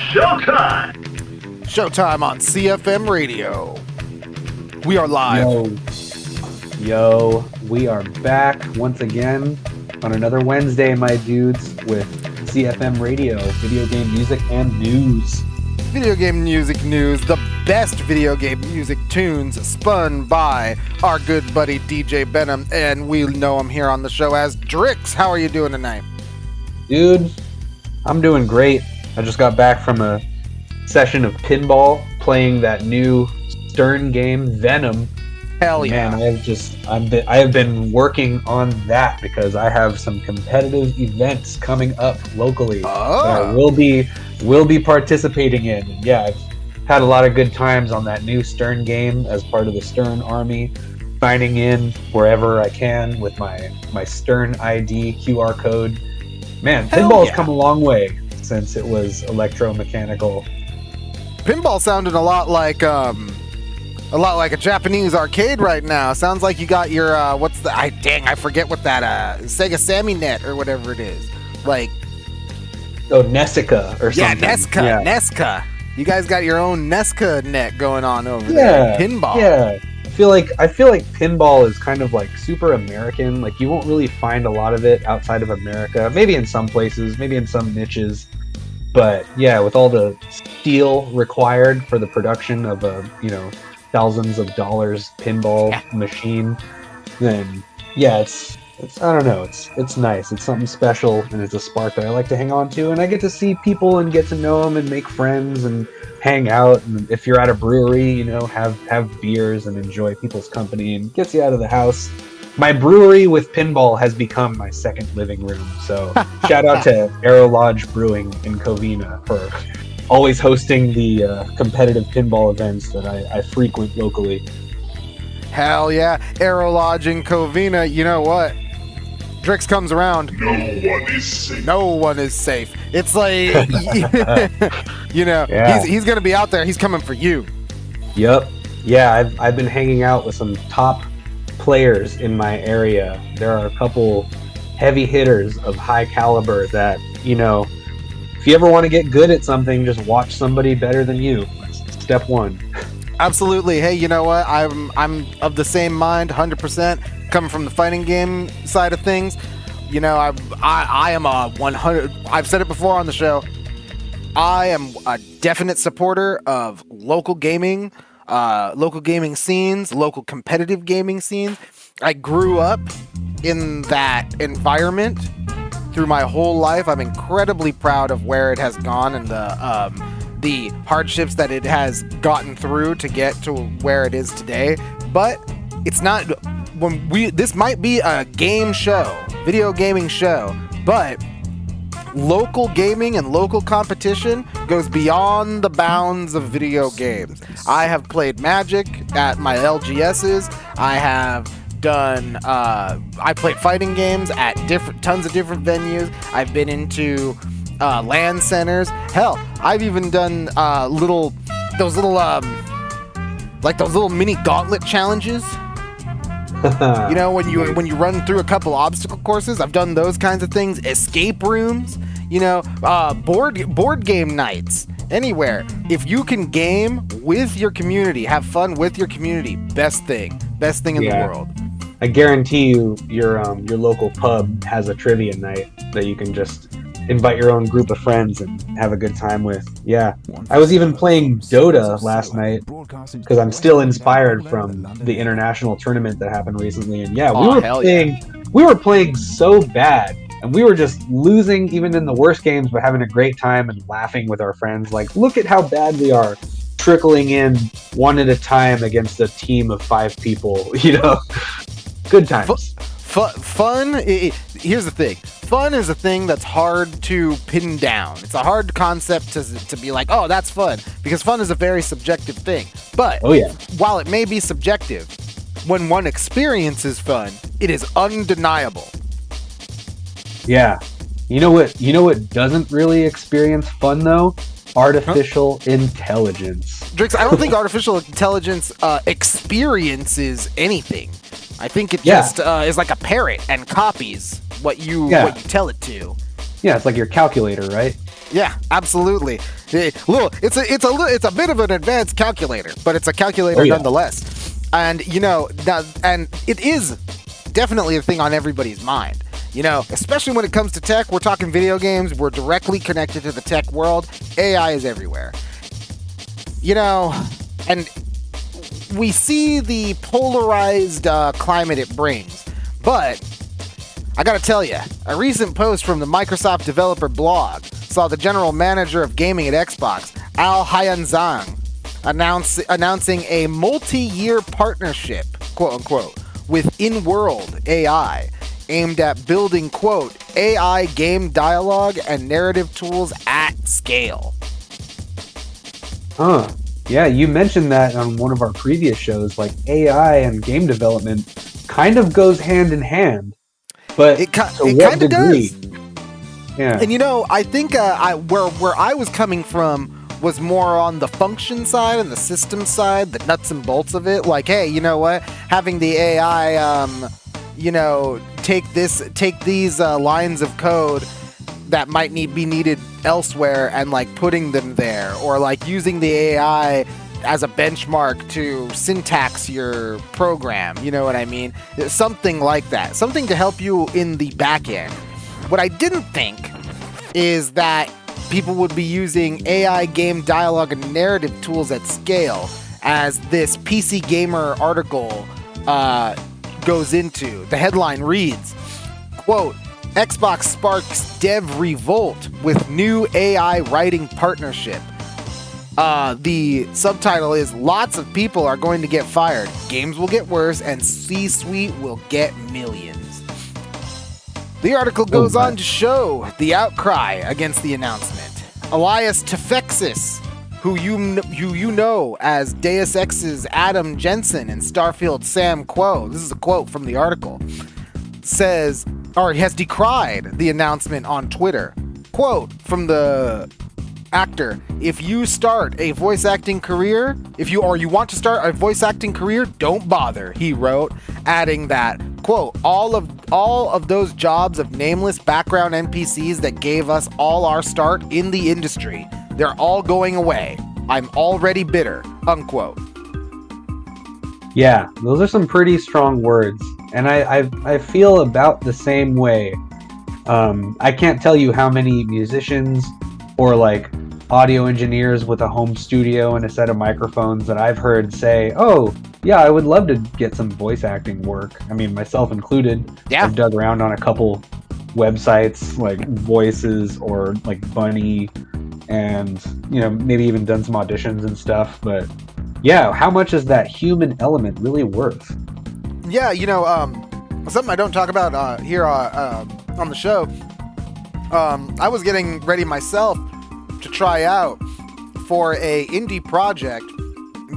showtime! Showtime on CFM Radio. We are live. Yo, we are back once again on another Wednesday, my dudes, with CFM Radio, video game music and news. Video game music news, the best video game music tunes spun by our good buddy DJ Benham, and we know him here on the show as Drix. How are you doing tonight? Dude, I'm doing great. I just got back from a session of pinball, playing that new Stern game, Venom. Hell yeah. Man, I have been working on that because I have some competitive events coming up locally that I will be participating in. And yeah, I've had a lot of good times on that new Stern game as part of the Stern Army, signing in wherever I can with my Stern ID QR code. Man, pinball has come a long way since it was electromechanical. Pinball sounded a lot like a Japanese arcade right now. Sounds like you got your I forget what that Sega Sammy Net or whatever it is. Like Nesica or something. Yeah, Nesca. You guys got your own Nesca net going on over there. Pinball. Yeah. I feel like pinball is kind of like super American. Like you won't really find a lot of it outside of America. Maybe in some places, maybe in some niches. But yeah, with all the steel required for the production of a, thousands of dollars pinball machine, then yeah, it's I don't know, it's nice. It's something special, and it's a spark that I like to hang on to, and I get to see people and get to know them and make friends and hang out. And if you're at a brewery, have beers and enjoy people's company, and gets you out of the house. My brewery with pinball has become my second living room. So shout out to Aero Lodge Brewing in Covina for always hosting the competitive pinball events that I frequent locally. Hell yeah. Aero Lodge in Covina. You know what? Drix comes around. No one is safe. No one is safe. It's like, he's going to be out there. He's coming for you. Yep. Yeah, I've been hanging out with some top players in my area. There are a couple heavy hitters of high caliber that, if you ever want to get good at something, just watch somebody better than you. That's step one. Absolutely. Hey, you know what? I'm of the same mind, 100%. Coming from the fighting game side of things, I am a 100. I've said it before on the show. I am a definite supporter of local gaming scenes, local competitive gaming scenes. I grew up in that environment through my whole life. I'm incredibly proud of where it has gone and the hardships that it has gotten through to get to where it is today. But it's not this might be a game show, video gaming show, but local gaming and local competition goes beyond the bounds of video games. I have played Magic at my LGSs. I have done I played fighting games at tons of different venues. I've been into LAN centers. Hell, I've even done those little mini gauntlet challenges. When you run through a couple obstacle courses. I've done those kinds of things. Escape rooms, board game nights. Anywhere. If you can game with your community, have fun with your community, best thing in the world. I guarantee you your local pub has a trivia night that you can just invite your own group of friends and have a good time with. Yeah. I was even playing Dota last night because I'm still inspired from the international tournament that happened recently. And yeah, we were playing so bad, and we were just losing even in the worst games, but having a great time and laughing with our friends. Like, look at how bad we are, trickling in one at a time against a team of 5 people, Good times. Fun. Here's the thing. Fun is a thing that's hard to pin down. It's a hard concept to be like, oh, that's fun, because fun is a very subjective thing. But while it may be subjective, when one experiences fun, it is undeniable. Yeah. You know what doesn't really experience fun though? Artificial intelligence. Drix, I don't think artificial intelligence experiences anything. I think it just is like a parrot and copies what you tell it to. Yeah, it's like your calculator, right? Yeah, absolutely. It's a bit of an advanced calculator, but it's a calculator nonetheless. And and it is definitely a thing on everybody's mind. Especially when it comes to tech, we're talking video games. We're directly connected to the tech world. AI is everywhere. And we see the polarized climate it brings. But I gotta tell you, a recent post from the Microsoft developer blog saw the general manager of gaming at Xbox, Al Hayanzang, announcing a multi-year partnership, quote unquote, with in-world AI, aimed at building, quote, AI game dialogue and narrative tools at scale. Yeah, you mentioned that on one of our previous shows, like AI and game development kind of goes hand in hand, but it kind of does. Yeah. And I think where I was coming from was more on the function side and the system side, the nuts and bolts of it. Like, hey, you know what? Having the AI, take these lines of code that might be needed elsewhere and like putting them there, or like using the AI as a benchmark to syntax your program. You know what I mean? Something like that. Something to help you in the back end. What I didn't think is that people would be using AI game dialogue and narrative tools at scale, as this PC Gamer article goes into. The headline reads, quote, Xbox sparks dev revolt with new AI writing partnership. The subtitle is, lots of people are going to get fired, games will get worse, and C-suite will get millions. The article goes on to show the outcry against the announcement. Elias Tefexis, who you know as Deus Ex's Adam Jensen and Starfield Sam Quo, this is a quote from the article, has decried the announcement on Twitter. Quote from the actor, if you want to start a voice acting career, don't bother, he wrote, adding that, quote, all of those jobs of nameless background NPCs that gave us all our start in the industry, they're all going away. I'm already bitter, unquote. Yeah, those are some pretty strong words, and I feel about the same way. I can't tell you how many musicians or like audio engineers with a home studio and a set of microphones that I've heard say, oh, yeah, I would love to get some voice acting work. I mean, myself included. Yeah. I've dug around on a couple websites like Voices or like Bunny, and maybe even done some auditions and stuff. But yeah, how much is that human element really worth? Yeah, something I don't talk about here on the show. I was getting ready myself to try out for a indie project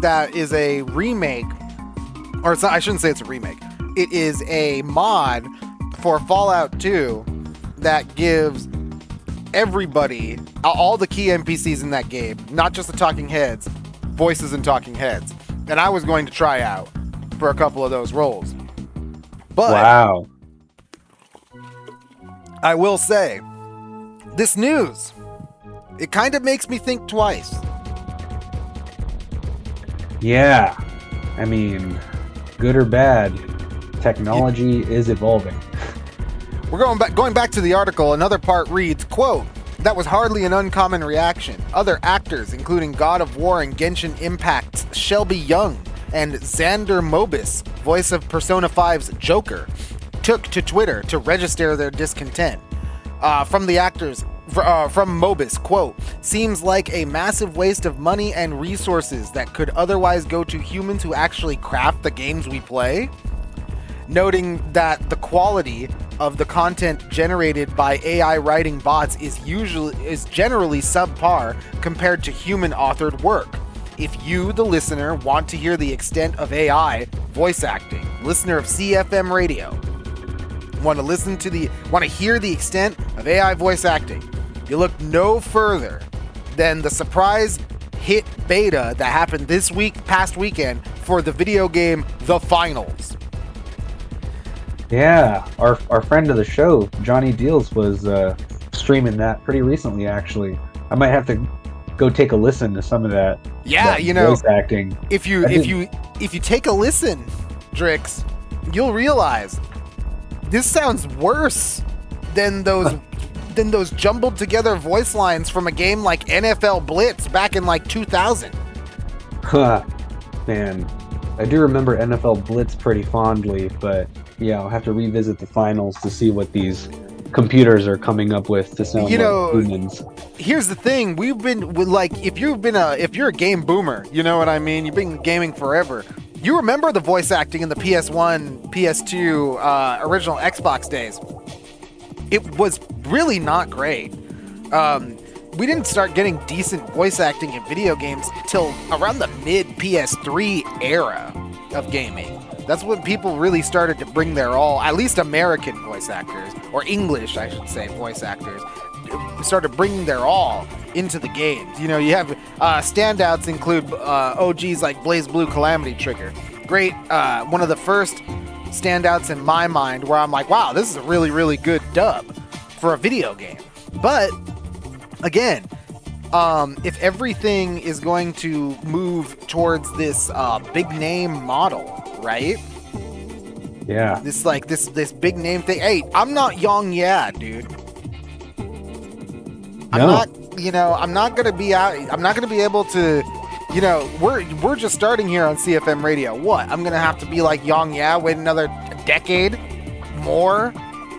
that is a remake, or I shouldn't say it's a remake. It is a mod for Fallout 2 that gives everybody, all the key NPCs in that game, not just the talking heads, voices and talking heads. And I was going to try out for a couple of those roles. But wow. I will say, this news, it kind of makes me think twice. Yeah. I mean, good or bad, technology is evolving. We're going back to the article. Another part reads, quote, that was hardly an uncommon reaction. Other actors, including God of War and Genshin Impact's Shelby Young and Xander Mobus, voice of Persona 5's Joker, took to Twitter to register their discontent. From the actors, from Mobus, quote, seems like a massive waste of money and resources that could otherwise go to humans who actually craft the games we play. Noting that the quality of the content generated by AI writing bots is generally subpar compared to human authored work. If you, the listener, want to hear the extent of AI voice acting, listener of CFM Radio, want to hear the extent of AI voice acting, you look no further than the surprise hit beta that happened past weekend for the video game The Finals. Yeah, our friend of the show, Johnny Deals, was streaming that pretty recently, actually. I might have to go take a listen to some of that. Yeah, that voice acting. If you take a listen, Drix, you'll realize this sounds worse than those jumbled together voice lines from a game like NFL Blitz back in like 2000. Man, I do remember NFL Blitz pretty fondly, but yeah, I'll have to revisit the finals to see what these computers are coming up with to sound like humans. Here's the thing: we've been like, if you're a game boomer, you know what I mean. You've been gaming forever. You remember the voice acting in the PS1, PS2, original Xbox days. It was really not great. We didn't start getting decent voice acting in video games till around the mid PS3 era of gaming. That's when people really started to bring their all, at least American voice actors, or English, I should say, voice actors, started bringing their all into the games. You know, you have standouts include OGs like BlazBlue Calamity Trigger. Great, one of the first standouts in my mind where I'm like, wow, this is a really, really good dub for a video game. But, again, if everything is going to move towards this big name model, right? Yeah. This big name thing. Hey, I'm not young, dude. No. I'm not gonna be able to, we're just starting here on CFM Radio. What? I'm gonna have to be like Yang Ya, wait another decade more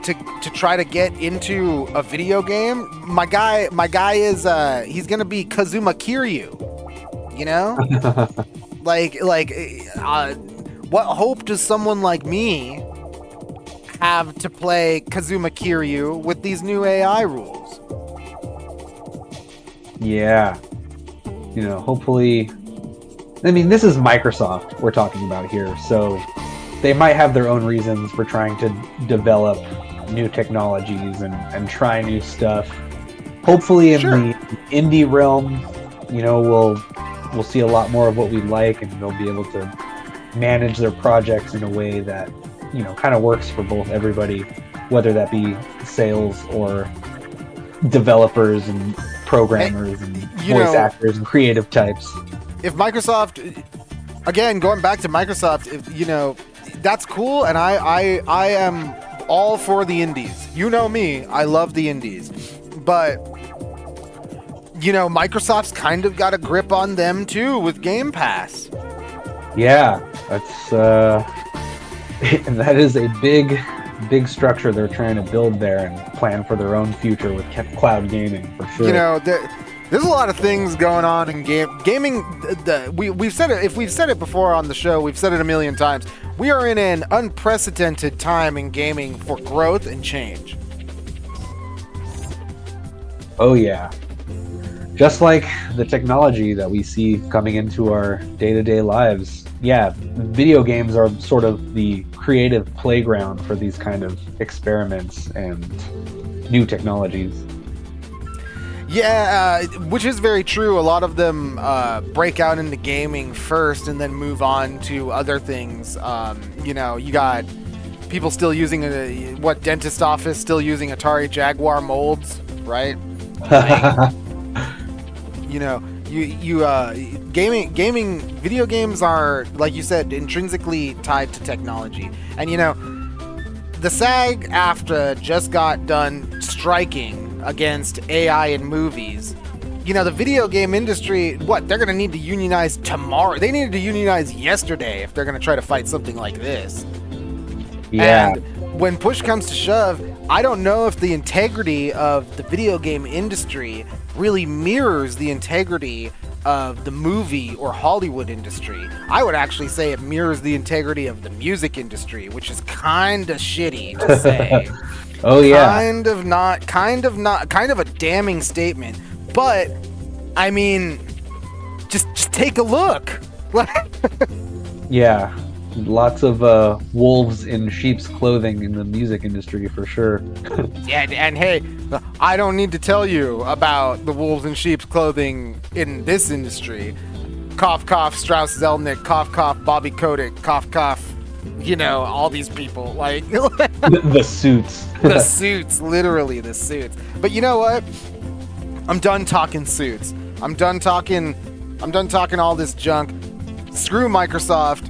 to try to get into a video game. My guy is he's gonna be Kazuma Kiryu. You know, what hope does someone like me have to play Kazuma Kiryu with these new AI rules? Yeah. Hopefully, I mean, this is Microsoft we're talking about here, so they might have their own reasons for trying to develop new technologies and try new stuff. Hopefully in the indie realm, we'll see a lot more of what we like, and they'll be able to manage their projects in a way that, kind of works for both everybody, whether that be sales or developers and programmers and voice actors and creative types. If Microsoft, again, going back to Microsoft, that's cool, and I am all for the indies. You know me, I love the indies. But, Microsoft's kind of got a grip on them too with Game Pass. Yeah, that's that is a big structure they're trying to build there and plan for their own future with cloud gaming, for sure. There's a lot of things going on in gaming. We've said it. If we've said it before on the show, we've said it a million times. We are in an unprecedented time in gaming for growth and change. Oh yeah. Just like the technology that we see coming into our day-to-day lives. Yeah, video games are sort of the creative playground for these kind of experiments and new technologies. Yeah, which is very true. A lot of them break out into gaming first and then move on to other things. You got people still using dentist office still using Atari Jaguar molds, right? Gaming, video games are, like you said, intrinsically tied to technology. And the SAG-AFTRA just got done striking against AI in movies. The video game industry, they're going to need to unionize tomorrow. They needed to unionize yesterday if they're going to try to fight something like this. Yeah. And when push comes to shove, I don't know if the integrity of the video game industry really mirrors the integrity of the movie or Hollywood industry. I would actually say it mirrors the integrity of the music industry, which is kind of shitty to say. Oh yeah. Kind of a damning statement. But I mean, just take a look. Yeah. Lots of wolves in sheep's clothing in the music industry, for sure. Yeah, and hey, I don't need to tell you about the wolves in sheep's clothing in this industry. Cough, cough, Strauss Zelnick. Cough, cough, Bobby Kotick. Cough, cough, all these people. Like the suits. The suits, literally the suits. But you know what? I'm done talking suits. I'm done talking all this junk. Screw Microsoft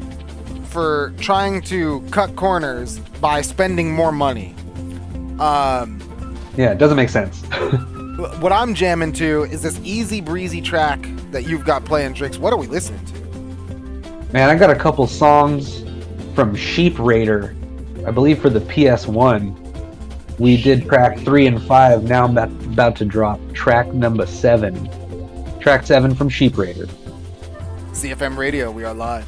for trying to cut corners by spending more money. Yeah, it doesn't make sense. What I'm jamming to is this easy breezy track that you've got playing, Drix. What are we listening to? Man, I got a couple songs from Sheep Raider, I believe for the PS1. We did track 3 and 5. Now I'm about to drop track number 7. Track 7 from Sheep Raider. CFM Radio, we are live.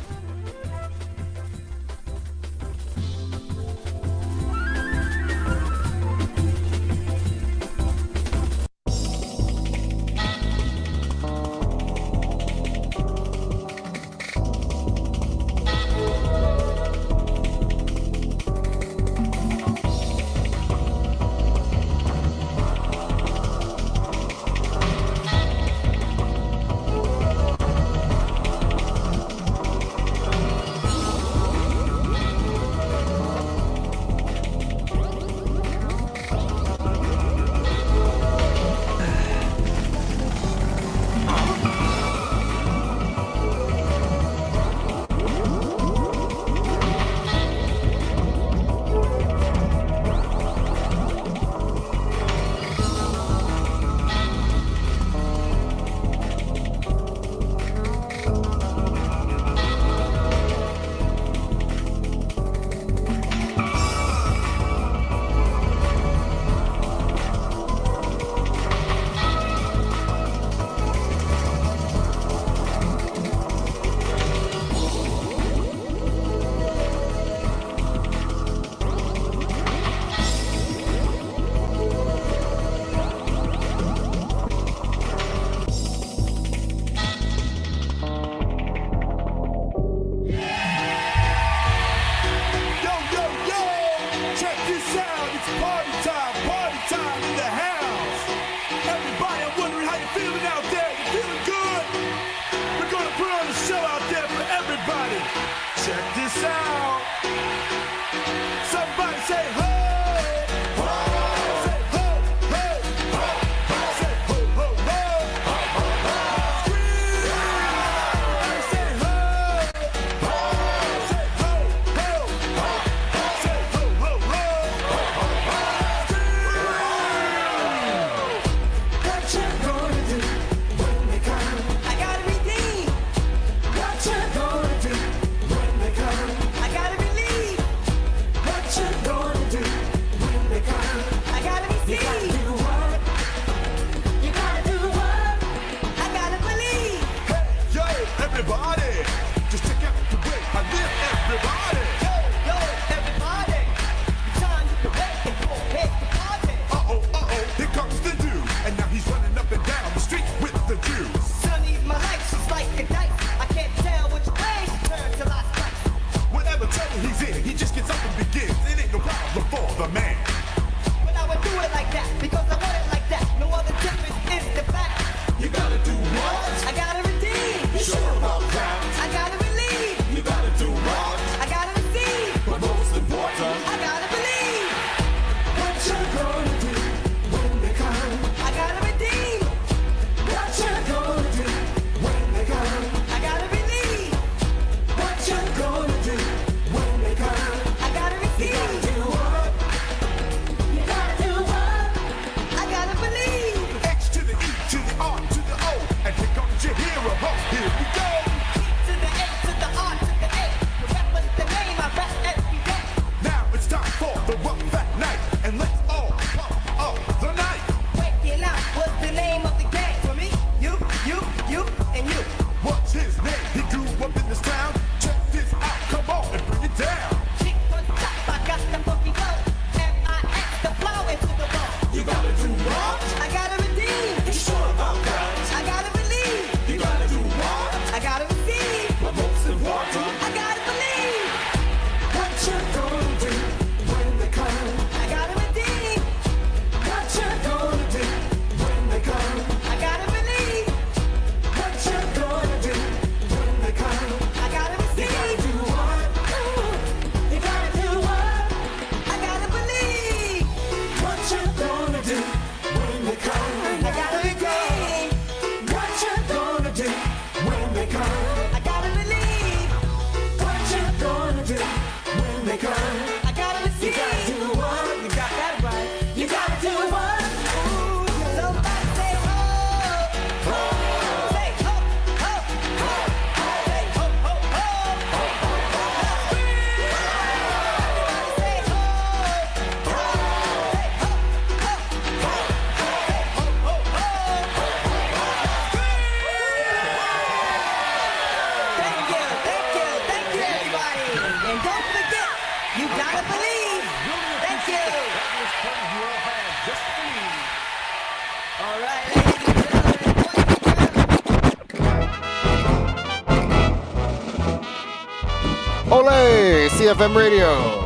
Olé! CFM Radio.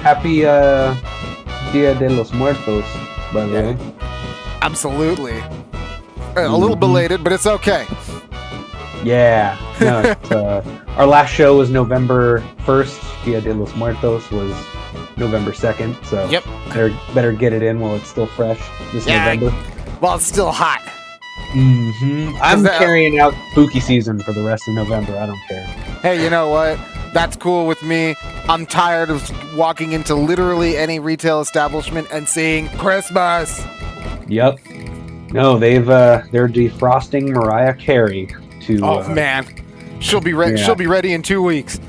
Happy Dia de los Muertos, by the way. Absolutely. A little belated, but it's okay. Yeah. No, it's, our last show was November 1st. Dia de los Muertos was November 2nd. So Yep. better get it in while it's still fresh this November. Well, it's still hot. I'm carrying out spooky season for the rest of November. I don't care. Hey, you know what? That's cool with me. I'm tired of walking into literally any retail establishment and seeing Christmas. Yep. No, they're defrosting Mariah Carey to. Oh man, she'll be ready. Yeah. She'll be ready in 2 weeks.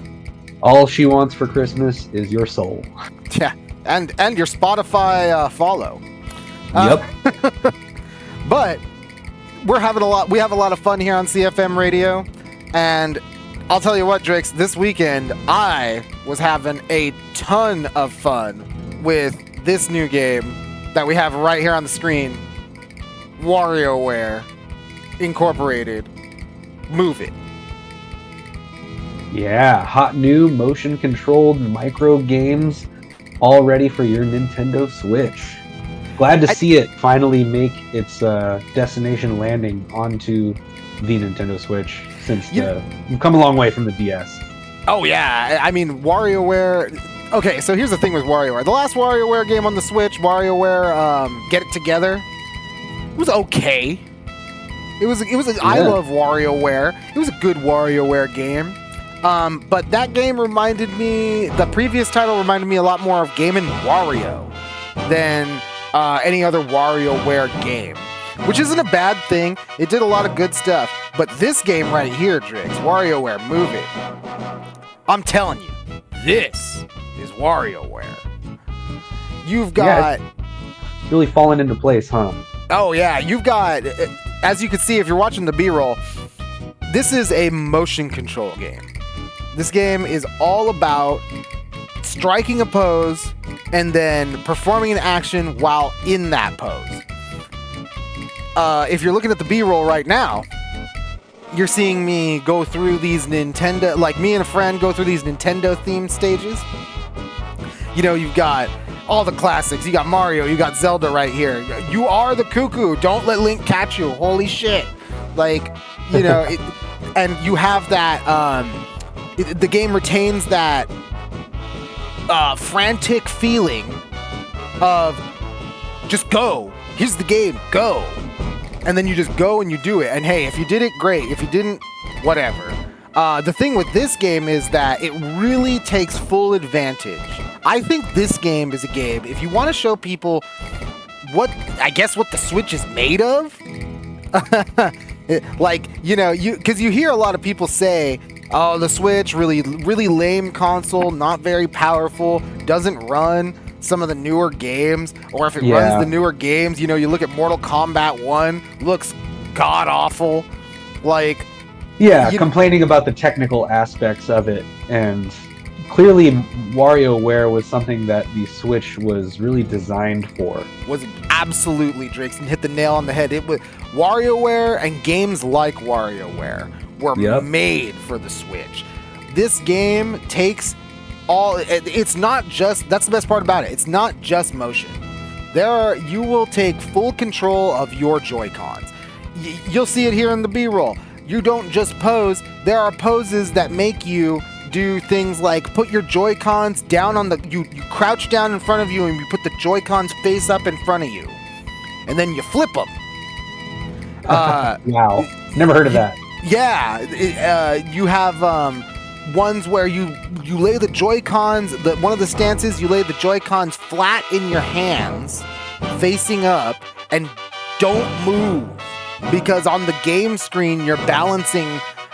All she wants for Christmas is your soul. Yeah, and your Spotify follow. Yep. But we have a lot of fun here on CFM Radio, and I'll tell you what, Drix, this weekend I was having a ton of fun with this new game that we have right here on the screen, WarioWare Incorporated. Move It. Yeah, hot new motion-controlled micro games, all ready for your Nintendo Switch. Glad to see it finally make its destination landing onto the Nintendo Switch, since we've come a long way from the DS. Oh yeah, I mean WarioWare. Okay, so here's the thing with WarioWare. The last WarioWare game on the Switch, WarioWare Get It Together, it was okay. It was. I love WarioWare. It was a good WarioWare game. But that game reminded me. The previous title reminded me a lot more of Game & Wario than any other WarioWare game, which isn't a bad thing. It did a lot of good stuff. But this game right here, Drix, WarioWare Move It. I'm telling you, this is WarioWare. You've got... It's really fallen into place, huh? Oh yeah, you've got... As you can see, if you're watching the B-roll, this is a motion control game. This game is all about striking a pose and then performing an action while in that pose. If you're looking at the B-roll right now, you're seeing me go through these Nintendo, like me and a friend go through these Nintendo-themed stages. You know, you've got all the classics. You got Mario, you got Zelda right here. You are the cuckoo. Don't let Link catch you. Holy shit. Like, you know, and you have that, the game retains that frantic feeling of just go. Here's the game. Go. And then you just go and you do it. And hey, if you did it, great. If you didn't, whatever. The thing with this game is that it really takes full advantage. I think this game is a game, if you want to show people what the Switch is made of, like, you know, because you hear a lot of people say, oh, the Switch, really, really lame console, not very powerful, doesn't run some of the newer games, or if it runs the newer games, you know, you look at Mortal Kombat 1, looks god-awful, like... Yeah, complaining about the technical aspects of it, and clearly WarioWare was something that the Switch was really designed for. Was absolutely, Drix, and hit the nail on the head. It was WarioWare and games like WarioWare were made for the Switch. This game takes it's not just, that's the best part about it, it's not just motion. You will take full control of your Joy-Cons. You'll see it here in the B-roll. You don't just pose, there are poses that make you do things like put your Joy-Cons down on you crouch down in front of you and you put the Joy-Cons face up in front of you. And then you flip them. Wow. Never heard of that. Yeah. You have ones where you lay the Joy-Cons, one of the stances, you lay the Joy-Cons flat in your hands, facing up, and don't move. Because on the game screen, you're balancing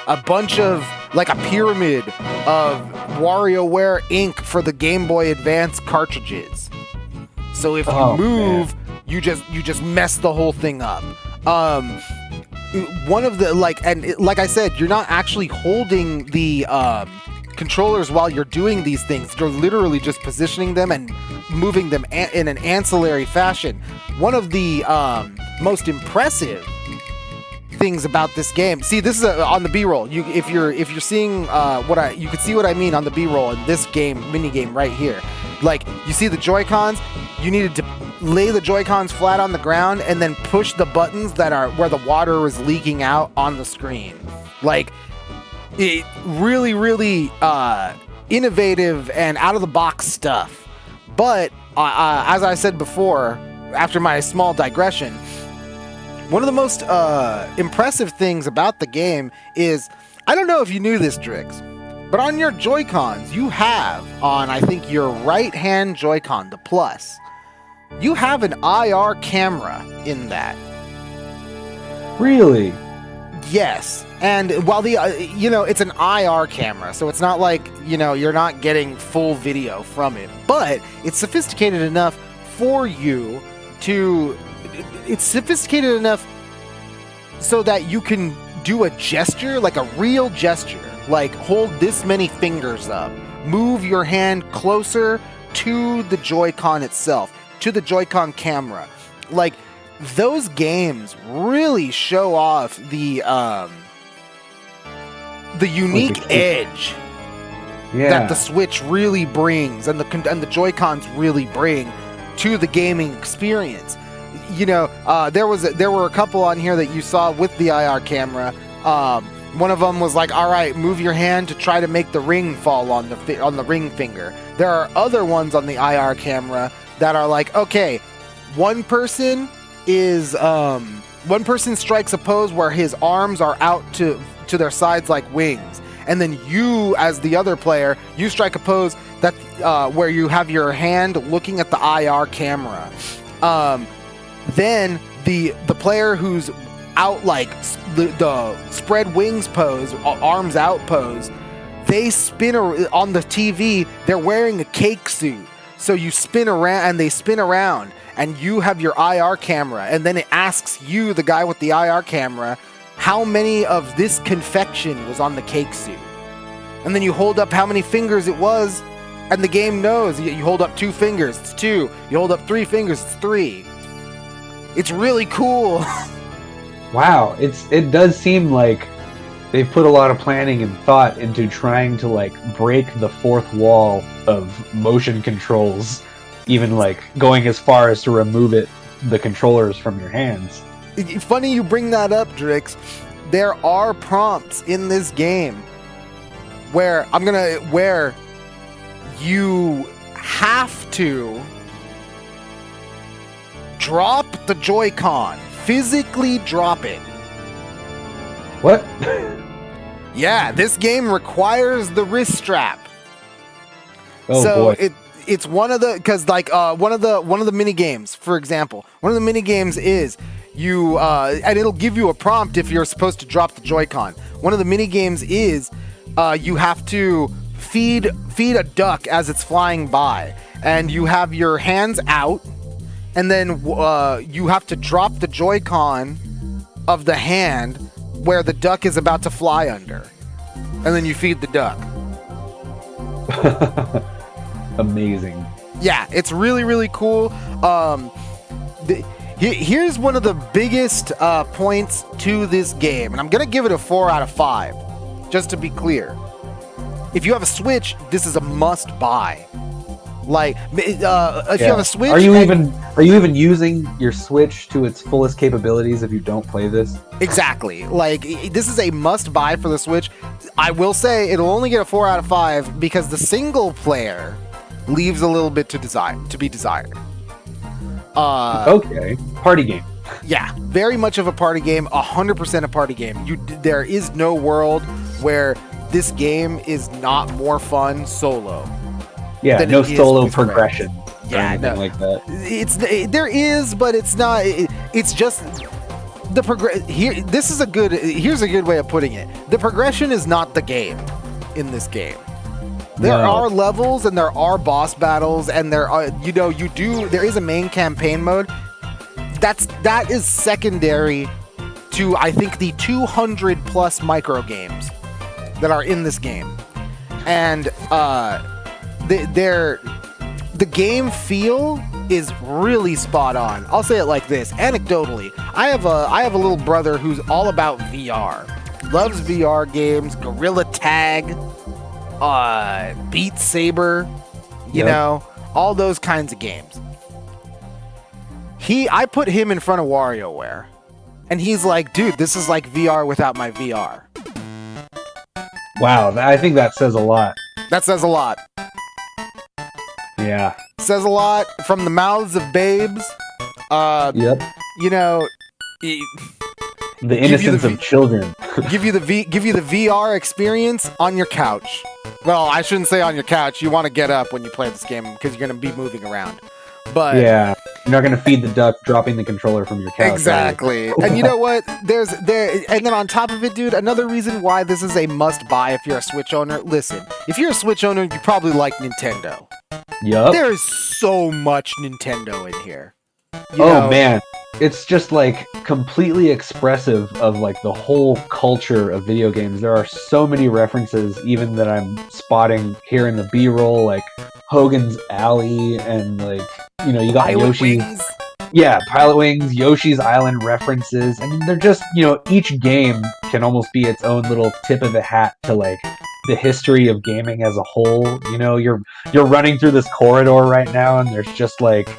a bunch of, like a pyramid of WarioWare ink for the Game Boy Advance cartridges. So if you move, you just mess the whole thing up. One of the, like I said, you're not actually holding the controllers while you're doing these things. You're literally just positioning them and moving them in an ancillary fashion. One of the most impressive things about this game. See, this is on the B-roll. If you're seeing you can see what I mean on the B-roll in this mini game right here. Like, you see the Joy-Cons, you needed to lay the Joy-Cons flat on the ground and then push the buttons that are where the water is leaking out on the screen. Like, it really, really innovative and out-of-the-box stuff. But, as I said before, after my small digression, one of the most impressive things about the game is, I don't know if you knew this, Drix, but on your Joy-Cons, you have, on I think your right-hand Joy-Con, the Plus, you have an IR camera in that. Really? Yes. And while it's an IR camera, so it's not like, you're not getting full video from it, but it's sophisticated enough for you to... It's sophisticated enough so that you can do a gesture, like a real gesture, like hold this many fingers up, move your hand closer to the Joy-Con itself, to the Joy-Con camera. Like, those games really show off the unique edge that the Switch really brings, and the Joy-Cons really bring to the gaming experience. There were a couple on here that you saw with the IR camera. One of them was like, all right, move your hand to try to make the ring fall on the ring finger. There are other ones on the IR camera that are like, okay, one person strikes a pose where his arms are out to their sides like wings, and then you, as the other player, you strike a pose that where you have your hand looking at the IR camera. Then the player who's out, like the spread wings pose, arms out pose, they spin on the TV. They're wearing a cake suit, so you spin around and they spin around, and you have your IR camera, and then it asks you, the guy with the IR camera, how many of this confection was on the cake suit, and then you hold up how many fingers it was, and the game knows. You hold up 2 fingers, it's 2. You hold up 3 fingers, it's 3. It's really cool. Wow, it does seem like they've put a lot of planning and thought into trying to like break the fourth wall of motion controls, even like going as far as to remove the controllers from your hands. Funny you bring that up, Drix. There are prompts in this game where you have to drop the Joy-Con. Physically drop it. What? Yeah, this game requires the wrist strap. Oh, so boy. it's one of the, because like one of the mini games, for example, one of the mini games is you and it'll give you a prompt if you're supposed to drop the Joy-Con. One of the mini games is you have to feed a duck as it's flying by, and you have your hands out. And then you have to drop the Joy-Con of the hand where the duck is about to fly under. And then you feed the duck. Amazing. Yeah, it's really, really cool. Here's one of the biggest points to this game. And I'm going to give it a 4 out of 5. Just to be clear. If you have a Switch, this is a must-buy. Like, if you have a Switch... Are you even using your Switch to its fullest capabilities if you don't play this? Exactly. Like, this is a must-buy for the Switch. I will say it'll only get a 4 out of 5 because the single player leaves a little bit to be desired. Okay. Party game. Yeah, very much of a party game, 100% a party game. There is no world where this game is not more fun solo. Yeah, no solo progression. Yeah, no, like that. There is, but it's not. It's just the Here's a good way of putting it. The progression is not the game in this game. There are levels and there are boss battles and there are there is a main campaign mode. That is secondary to, I think, the 200 plus micro games that are in this game, and the game feel is really spot on. I'll say it like this, anecdotally. I have a little brother who's all about VR. Loves VR games, Gorilla Tag, Beat Saber, you know, all those kinds of games. I put him in front of WarioWare, and he's like, dude, this is like VR without my VR. Wow, I think that says a lot. That says a lot. Yeah. Says a lot from the mouths of babes. Yep. You know, the innocence of children. give you the VR experience on your couch. Well, I shouldn't say on your couch. You want to get up when you play this game because you're going to be moving around. But yeah, you're not going to feed the duck dropping the controller from your couch. Exactly. And you know what? And then on top of it, dude, another reason why this is a must buy if you're a Switch owner. Listen, if you're a Switch owner, you probably like Nintendo. Yup. There is so much Nintendo in here. You oh know? Man, it's just like completely expressive of like the whole culture of video games. There are so many references, even that I'm spotting here in the B-roll, like Hogan's Alley, and like, you know, you got Yoshi's Wings. Yeah, Pilot Wings, Yoshi's Island references, and they're just, you know, each game can almost be its own little tip of the hat to like the history of gaming as a whole. You know, you're running through this corridor right now, and there's just like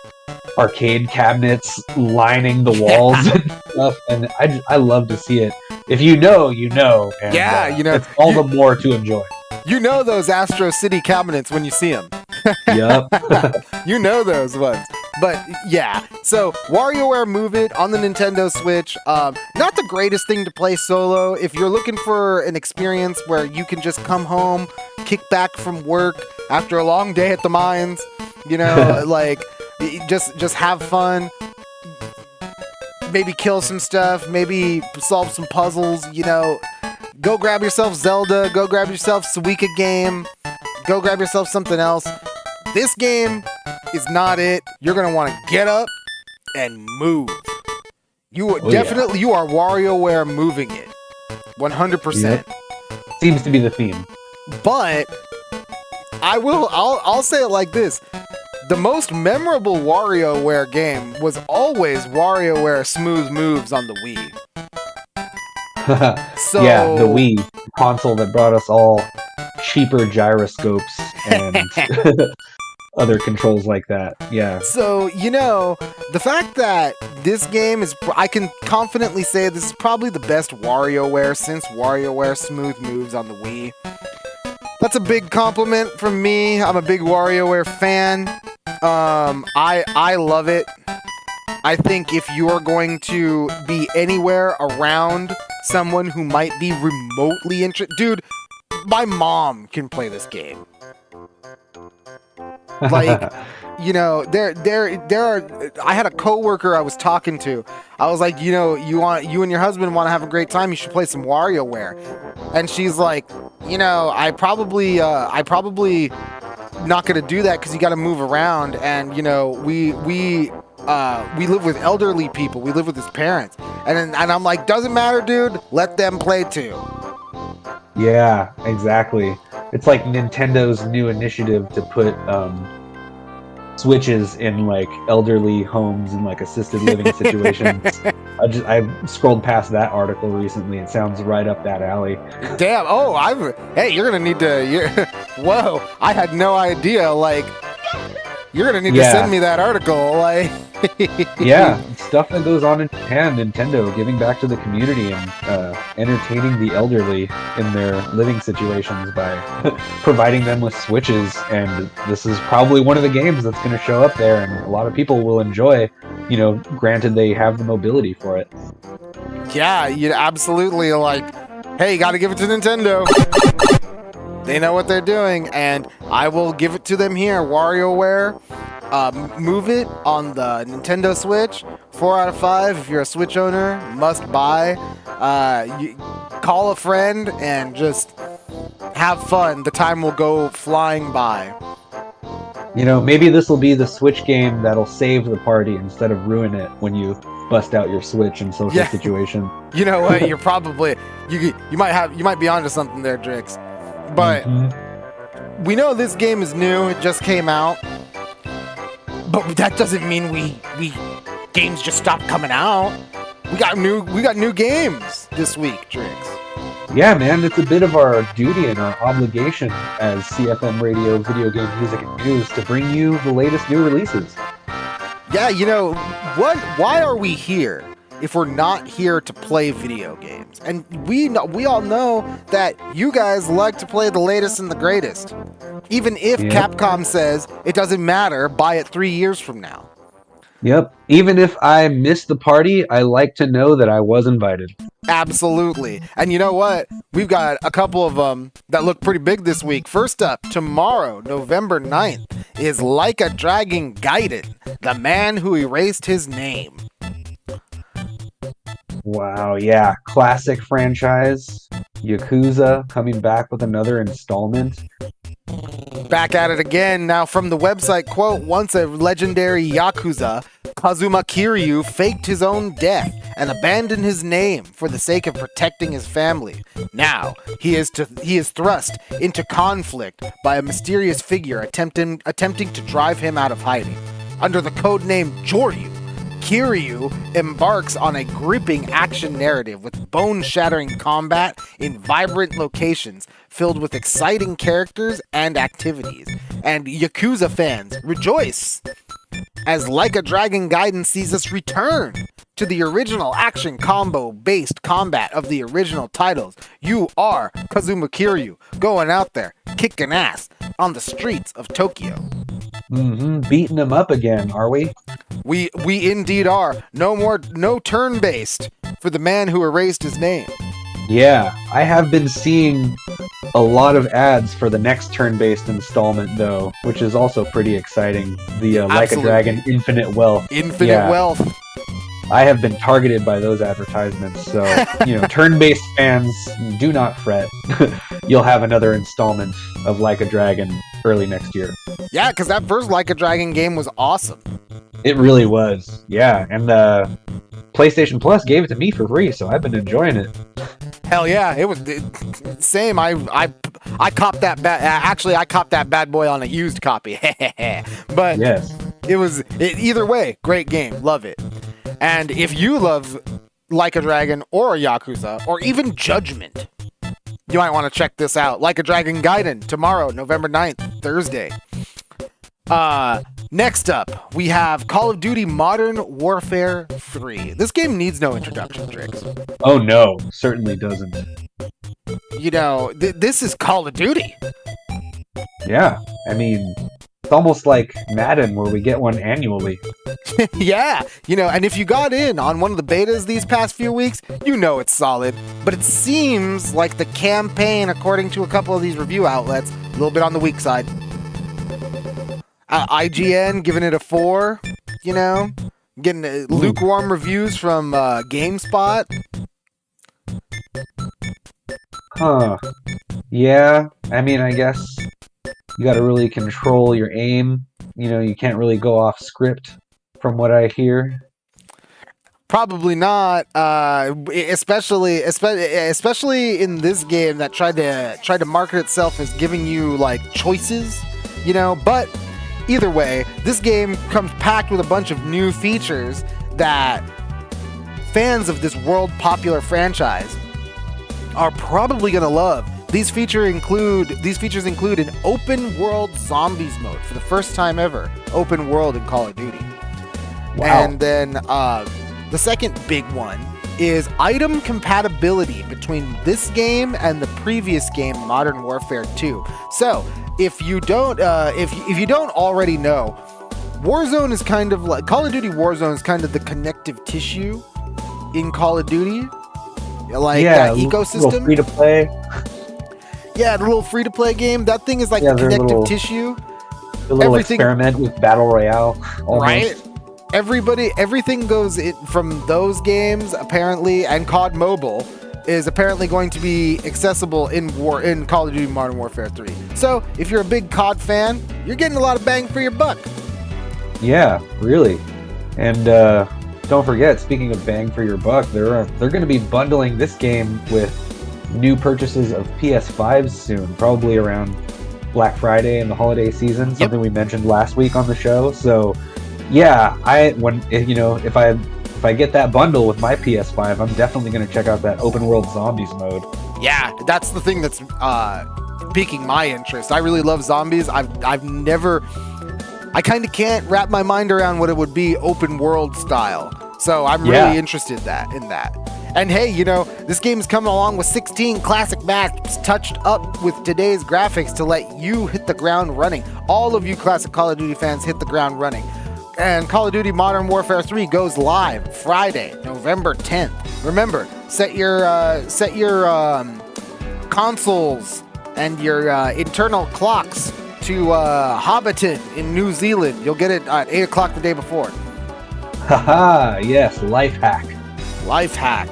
arcade cabinets lining the walls and stuff, and I love to see it. If you know, you know. And, yeah, you know, it's all the more to enjoy. You know those Astro City cabinets when you see them. Yep. You know those ones. But yeah, so WarioWare Move It on the Nintendo Switch. Not the greatest thing to play solo. If you're looking for an experience where you can just come home, kick back from work after a long day at the mines, you know, like just have fun. Maybe kill some stuff, maybe solve some puzzles, you know. Go grab yourself Zelda, go grab yourself Suika game, go grab yourself something else. This game is not it. You're going to want to get up and move. You are you are WarioWare moving it. 100%. Yep. Seems to be the theme. But I'll say it like this. The most memorable WarioWare game was always WarioWare Smooth Moves on the Wii. So, yeah, the Wii console that brought us all cheaper gyroscopes and other controls like that. Yeah. So, you know, the fact that this game is, I can confidently say this is probably the best WarioWare since WarioWare Smooth Moves on the Wii. That's a big compliment from me. I'm a big WarioWare fan. I love it. I think if you're going to be anywhere around someone who might be remotely interested, dude, my mom can play this game. Like, you know, there are. I had a coworker I was talking to. I was like, you know, you and your husband want to have a great time. You should play some WarioWare. And she's like, you know, I probably not gonna do that because you got to move around. And you know, we live with elderly people. We live with his parents. And I'm like, doesn't matter, dude. Let them play too. Yeah, exactly. It's like Nintendo's new initiative to put Switches in like elderly homes and like assisted living situations. I scrolled past that article recently. It sounds right up that alley. Damn. Oh, hey, you're gonna need to. Whoa, I had no idea. Like, you're gonna need to send me that article. Like, yeah, stuff that goes on in Japan. Nintendo giving back to the community and entertaining the elderly in their living situations by providing them with Switches. And this is probably one of the games that's going to show up there, and a lot of people will enjoy. You know, granted they have the mobility for it. Yeah, you absolutely like. Hey, you got to give it to Nintendo. They know what they're doing, and I will give it to them here. WarioWare, Move It on the Nintendo Switch. 4 out of 5 if you're a Switch owner. Must buy. You call a friend and just have fun. The time will go flying by. You know, maybe this will be the Switch game that'll save the party instead of ruin it when you bust out your Switch in social situation. You know what? You're probably you might be onto something there, Drix. But we know this game is new. It just came out. but that doesn't mean we games just stopped coming out. We got new games this week, Drix. Yeah, man, it's a bit of our duty and our obligation as CFM Radio Video Game Music and News to bring you the latest new releases. Yeah, you know, why are we here if we're not here to play video games? And we all know that you guys like to play the latest and the greatest. Even if Capcom says it doesn't matter, buy it 3 years from now. Yep. Even if I missed the party, I like to know that I was invited. Absolutely. And you know what? We've got a couple of them that look pretty big this week. First up, tomorrow, November 9th, is Like a Dragon Gaiden, the man who erased his name. Wow, yeah. Classic franchise. Yakuza coming back with another installment. Back at it again. Now from the website, quote, once a legendary Yakuza, Kazuma Kiryu faked his own death and abandoned his name for the sake of protecting his family. Now, he is thrust into conflict by a mysterious figure attempting to drive him out of hiding. Under the codename Joryu, Kiryu embarks on a gripping action narrative with bone-shattering combat in vibrant locations filled with exciting characters and activities. And Yakuza fans, rejoice! As Like a Dragon Gaiden sees us return to the original action combo-based combat of the original titles. You are Kazuma Kiryu, going out there, kicking ass on the streets of Tokyo. Beating them up again, are we? We indeed are. No turn-based for the man who erased his name. Yeah, I have been seeing a lot of ads for the next turn-based installment, though, which is also pretty exciting. The Like a Dragon Infinite Wealth. Wealth. I have been targeted by those advertisements, so, turn-based fans, do not fret. You'll have another installment of Like a Dragon early next year. Yeah, because that first Like a Dragon game was awesome. It really was, yeah, and PlayStation Plus gave it to me for free, so I've been enjoying it. Hell yeah, it was same. I copped that I copped that bad boy on a used copy. But yes, either way, great game, love it. And if you love Like a Dragon or Yakuza or even Judgment, you might want to check this out. Like a Dragon Gaiden tomorrow, November 9th, Thursday. Next up, we have Call of Duty Modern Warfare 3. This game needs no introduction, Drix. Oh no, certainly doesn't. This is Call of Duty. Yeah, I mean, it's almost like Madden where we get one annually. Yeah, and if you got in on one of the betas these past few weeks, it's solid. But it seems like the campaign, according to a couple of these review outlets, a little bit on the weak side. IGN giving it a 4, getting lukewarm reviews from GameSpot. Huh. Yeah, I mean, I guess you gotta really control your aim. You can't really go off script, from what I hear. Probably not, especially in this game that tried to market itself as giving you choices, But either way, this game comes packed with a bunch of new features that fans of this world popular franchise are probably gonna love. These features include an open world zombies mode for the first time ever. Open world in Call of Duty. Wow. And then the second big one is item compatibility between this game and the previous game, Modern Warfare 2. So, if you don't already know, Warzone is kind of like Call of Duty Warzone is kind of the connective tissue in Call of Duty, that ecosystem. Little free to play. Yeah, the little free to play game. That thing is like the connective tissue. The little experiment with Battle Royale, almost. Right? Everything goes from those games apparently, and COD Mobile is apparently going to be accessible in Call of Duty Modern Warfare 3. So, if you're a big COD fan, you're getting a lot of bang for your buck. Yeah, really. And don't forget, speaking of bang for your buck, they're going to be bundling this game with new purchases of PS5s soon, probably around Black Friday and the holiday season, something we mentioned last week on the show. So Yeah, if I get that bundle with my PS5, I'm definitely going to check out that open world zombies mode. Yeah, that's the thing that's piquing my interest. I really love zombies. I've never, I kind of can't wrap my mind around what it would be open world style. So I'm really interested in that. And hey, this game's coming along with 16 classic maps touched up with today's graphics to let you hit the ground running. All of you classic Call of Duty fans hit the ground running. And Call of Duty Modern Warfare 3 goes live Friday, November 10th. Remember, set your consoles and your internal clocks to Hobbiton in New Zealand. You'll get it at 8 o'clock the day before. Haha, yes, life hack. Life hack.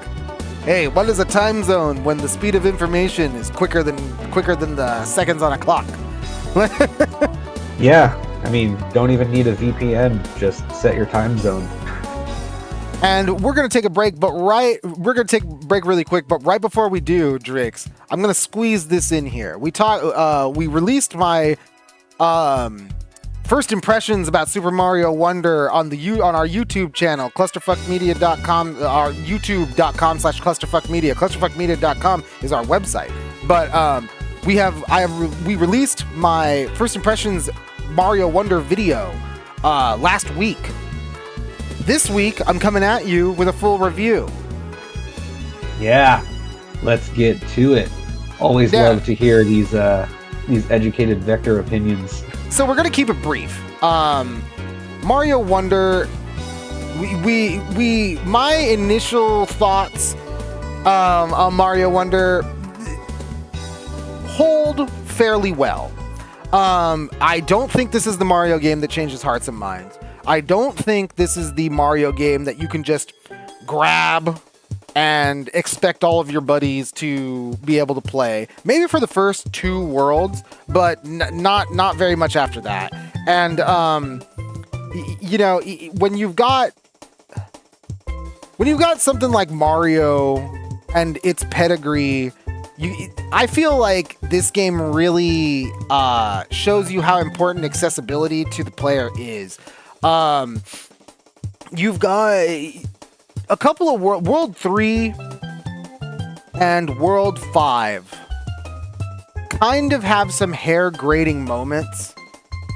Hey, what is a time zone when the speed of information is quicker than the seconds on a clock? Yeah, I mean, don't even need a VPN. Just set your time zone. And we're gonna take a break, we're gonna take a break really quick. But right before we do, Drix, I'm gonna squeeze this in here. We released my first impressions about Super Mario Wonder on our YouTube channel, clusterfuckmedia.com, our youtube.com/clusterfuckmedia. Clusterfuckmedia.com is our website. But we released my first impressions Mario Wonder video last week. This week, I'm coming at you with a full review. Yeah, let's get to it. Always love to hear these educated vector opinions. So we're gonna keep it brief. Mario Wonder. My initial thoughts on Mario Wonder hold fairly well. I don't think this is the Mario game that changes hearts and minds. I don't think this is the Mario game that you can just grab and expect all of your buddies to be able to play. Maybe for the first 2 worlds, but not very much after that. And when you've got something like Mario and its pedigree, I feel like this game really shows you how important accessibility to the player is. You've got a couple of World 3 and World 5 kind of have some hair-grating moments.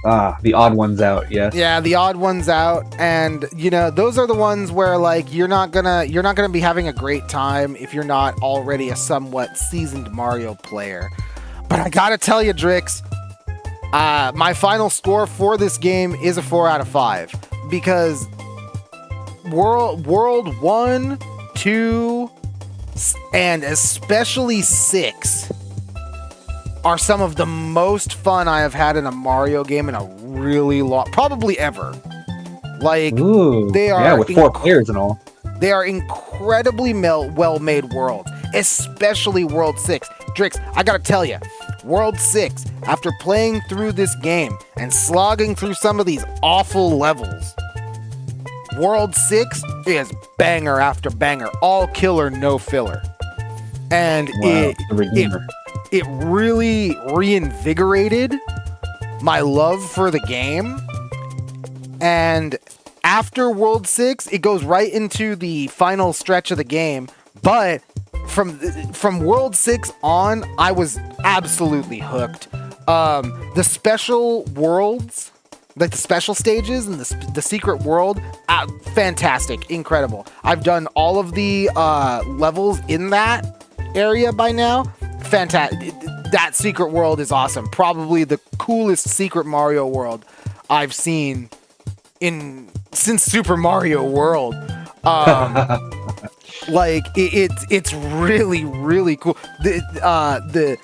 The odd ones out, yes. Yeah, the odd ones out, and those are the ones where like you're not gonna be having a great time if you're not already a somewhat seasoned Mario player. But I gotta tell you, Drix, my final score for this game is a 4 out of 5 because World 1, 2, and especially 6 are some of the most fun I have had in a Mario game in a really long, probably ever. Like, ooh, they are... Yeah, with 4 players and all. They are incredibly well-made worlds, especially World 6. Drix, I gotta tell you, World 6, after playing through this game and slogging through some of these awful levels, World 6 is banger after banger, all killer, no filler. And it really reinvigorated my love for the game. And after World 6, it goes right into the final stretch of the game. But from World 6 on, I was absolutely hooked. The special worlds, like the special stages and the secret world, fantastic, incredible. I've done all of the levels in that area by now. Fantastic. That secret world is awesome. Probably the coolest secret Mario world I've seen since Super Mario World. Like it's really, really cool. The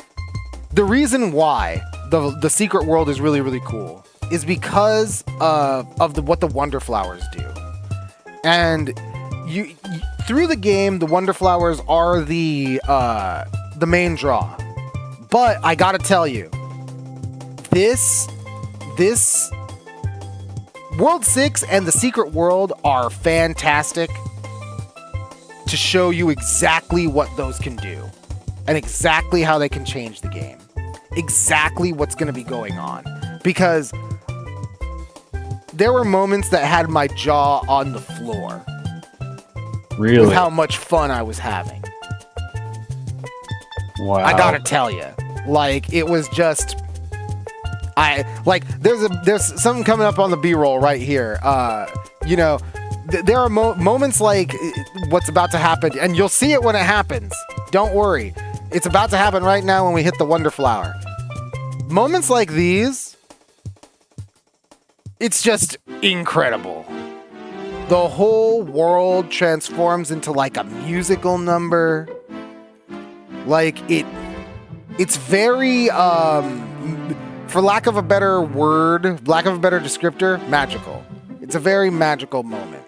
reason why the secret world is really, really cool is because of what the Wonder Flowers do. And you through the game, the Wonder Flowers are the main draw. But I gotta tell you, this World 6 and the Secret World are fantastic to show you exactly what those can do and exactly how they can change the game. Exactly what's going to be going on. Because there were moments that had my jaw on the floor. Really? With how much fun I was having. Wow. I gotta tell you, like, it was just, there's something coming up on the B-roll right here. You know, there are moments like what's about to happen, and you'll see it when it happens. Don't worry. It's about to happen right now when we hit the Wonder Flower. Moments like these, it's just incredible. The whole world transforms into like a musical number. Like it's very, for lack of a better word, lack of a better descriptor, magical. It's a very magical moment.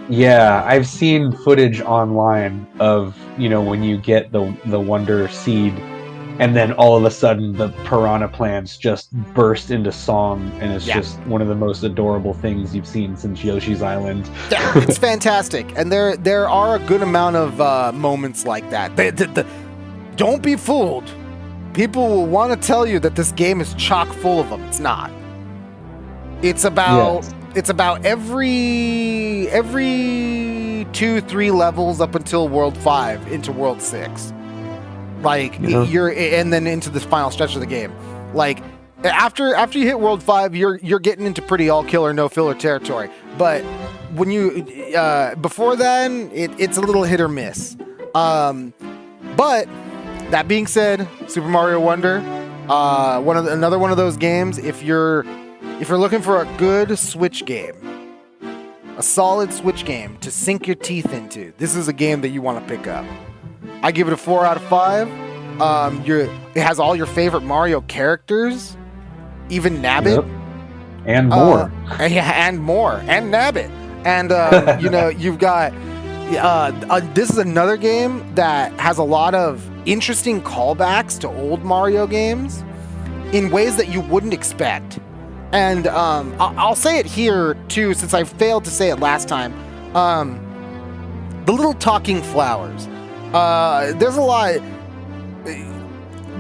Yeah, I've seen footage online of, you know, when you get the Wonder Seed, and then all of a sudden the piranha plants just burst into song, and it's just one of the most adorable things you've seen since Yoshi's Island. Yeah, it's fantastic, and there are a good amount of moments like that. Don't be fooled. People will want to tell you that this game is chock full of them. It's not. It's about every 2-3 levels up until World 5 into World 6. Like and then into the final stretch of the game. Like after you hit World 5, you're getting into pretty all kill or no filler territory. But when you before then, it's a little hit or miss. But that being said, Super Mario Wonder, another one of those games. If you're looking for a good Switch game, a solid Switch game to sink your teeth into, this is a game that you want to pick up. I give it a 4 out of 5. It has all your favorite Mario characters, even Nabbit, and more, and more, and Nabbit, and you know, you've got. This is another game that has a lot of interesting callbacks to old Mario games in ways that you wouldn't expect. And I'll say it here, too, since I failed to say it last time. The little talking flowers. There's a lot.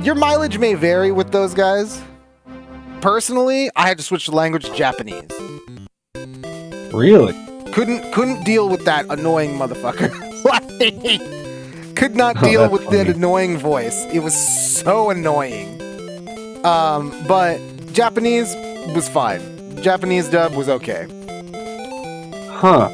Your mileage may vary with those guys. Personally, I had to switch the language to Japanese. Really? Couldn't deal with that annoying motherfucker. Could not deal with that annoying voice. It was so annoying. But Japanese was fine. Japanese dub was okay. Huh.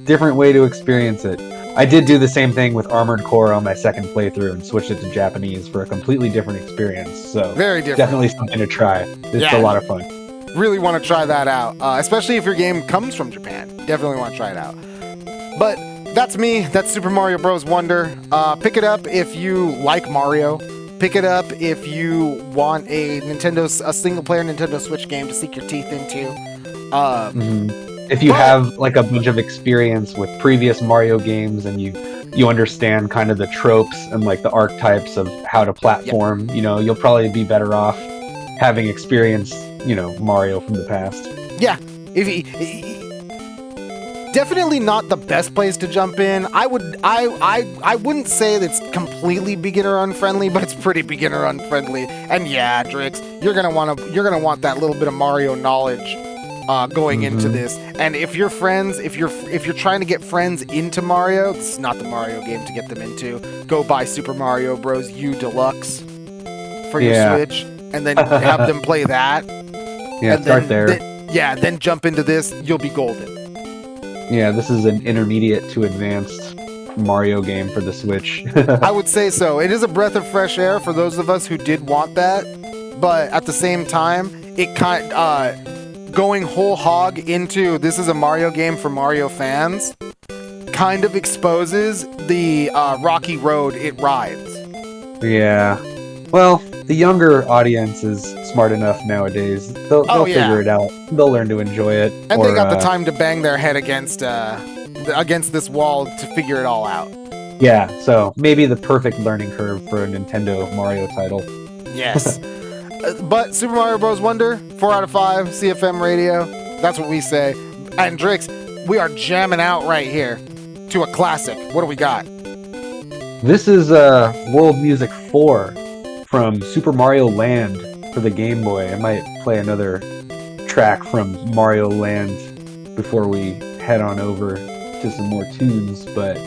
Different way to experience it. I did do the same thing with Armored Core on my second playthrough and switched it to Japanese for a completely different experience. So very different. Definitely something to try. It's a lot of fun. Really want to try that out, especially if your game comes from Japan. Definitely want to try it out. But that's me. That's Super Mario Bros. Wonder. Pick it up if you like Mario. Pick it up if you want a single-player Nintendo Switch game to sink your teeth into. If you have like a bunch of experience with previous Mario games and you understand kind of the tropes and like the archetypes of how to platform, you know, you'll probably be better off having experienced, you know, Mario from the past. Yeah. Definitely not the best place to jump in. I wouldn't say that it's completely beginner unfriendly, but it's pretty beginner unfriendly. And yeah, Drix, you're gonna want that little bit of Mario knowledge going into this. And if you're trying to get friends into Mario, this is not the Mario game to get them into. Go buy Super Mario Bros. U Deluxe for your Switch, and then have them play that. Yeah, and start there. Then jump into this. You'll be golden. Yeah, this is an intermediate to advanced Mario game for the Switch. I would say so. It is a breath of fresh air for those of us who did want that, but at the same time, it going whole hog into this is a Mario game for Mario fans kind of exposes the rocky road it rides. Yeah. Well, the younger audience is smart enough nowadays. They'll figure it out. They'll learn to enjoy it. And they got the time to bang their head against this wall to figure it all out. Yeah, so maybe the perfect learning curve for a Nintendo Mario title. Yes. But Super Mario Bros. Wonder, 4 out of 5, CFM Radio. That's what we say. And Drix, we are jamming out right here to a classic. What do we got? This is World Music 4 from Super Mario Land for the Game Boy. I might play another track from Mario Land before we head on over to some more tunes. But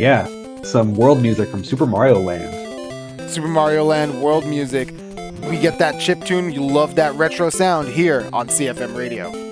yeah, some world music from Super Mario Land. Super Mario Land world music. We get that chip tune. You love that retro sound here on CFM Radio.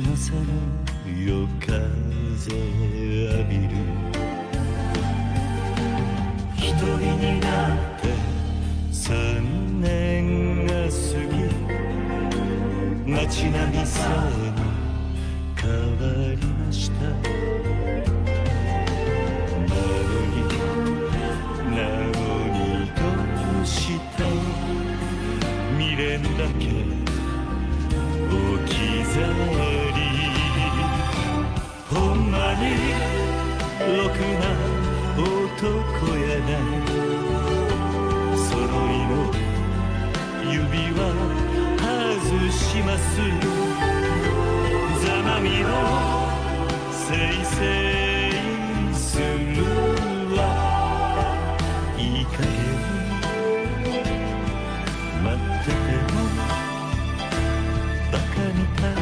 のさの夜風浴びる一人になって3年が過ぎ街並みさえも変わりましたなのにどうして未練だけ置き去りほんまにろくな男やない揃いの指輪外しますざまみのせいせいするわいい加減待っててもバカみたい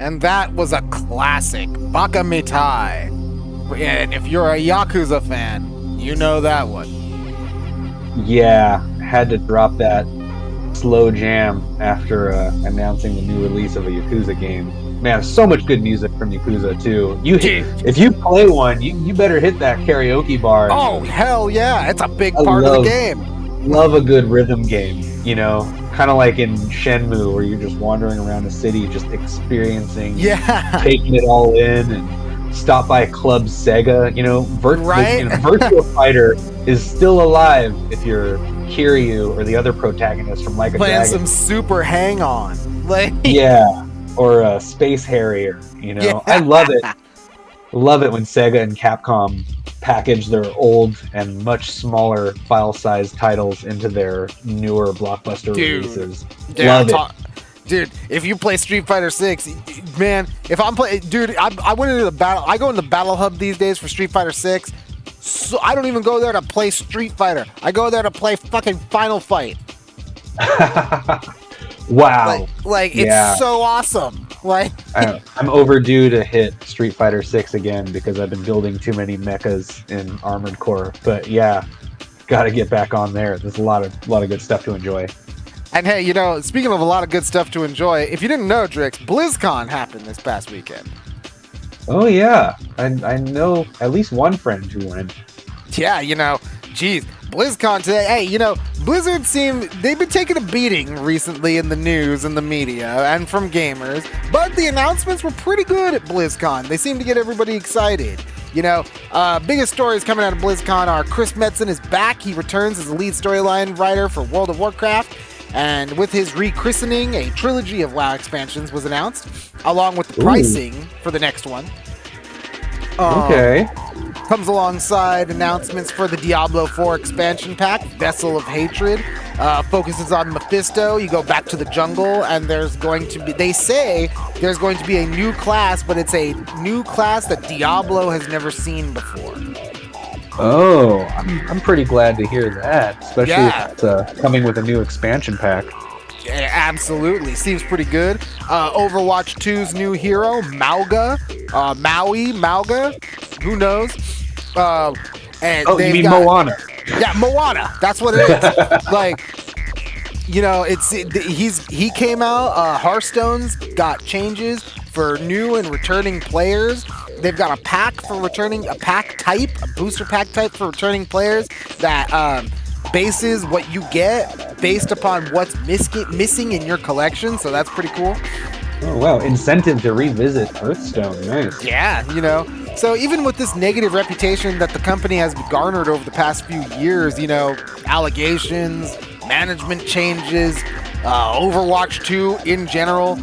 And that was a classic, Baka Mitai. And if you're a Yakuza fan, you know that one. Yeah, had to drop that slow jam after announcing the new release of a Yakuza game. Man, so much good music from Yakuza too. If you play one, you better hit that karaoke bar. Oh, hell yeah, it's a big part of the game. Love a good rhythm game, you know? Kind of like in Shenmue, where you're just wandering around a city, just experiencing, taking it all in, and stop by Club Sega. You know, Virtua Fighter is still alive if you're Kiryu or the other protagonist from Like a Playing Dragon. some Super Hang-On. Or Space Harrier. You know, I love it. Love it when Sega and Capcom package their old and much smaller file size titles into their newer blockbuster releases. Love it. Dude, if you play Street Fighter 6, man, if I'm playing, dude, I went into the battle. I go in the Battle Hub these days for Street Fighter 6. So I don't even go there to play Street Fighter. I go there to play fucking Final Fight. Wow. It's so awesome. I'm overdue to hit Street Fighter 6 again because I've been building too many mechas in Armored Core. But yeah, gotta get back on there. There's a lot of good stuff to enjoy. And hey, you know, speaking of a lot of good stuff to enjoy, if you didn't know, Drix, BlizzCon happened this past weekend. Oh yeah, I know at least one friend who went. Yeah, you know, geez, BlizzCon today. Hey, you know, Blizzard they've been taking a beating recently in the news and the media and from gamers, but the announcements were pretty good at BlizzCon. They seem to get everybody excited. You know, biggest stories coming out of BlizzCon are Chris Metzen is back. He returns as the lead storyline writer for World of Warcraft. And with his rechristening, a trilogy of WoW expansions was announced, along with the pricing for the next one. Okay. Comes alongside announcements for the Diablo 4 expansion pack, Vessel of Hatred, focuses on Mephisto. You go back to the jungle, and there's going to be, they say there's going to be a new class, but it's a new class that Diablo has never seen before. Oh, I'm pretty glad to hear that, especially if it's coming with a new expansion pack. Yeah, absolutely. Seems pretty good. Overwatch 2's new hero, Mauga. Mauga? Who knows? And you mean Moana? Yeah, Moana. That's what it is. Like, you know, he came out. Hearthstone's got changes for new and returning players. They've got a pack for returning, a booster pack type for returning players that bases what you get based upon what's missing in your collection. So that's pretty cool. Oh wow, incentive to revisit Hearthstone. Nice. Yeah, you know. So even with this negative reputation that the company has garnered over the past few years, you know, allegations, management changes, Overwatch 2 in general,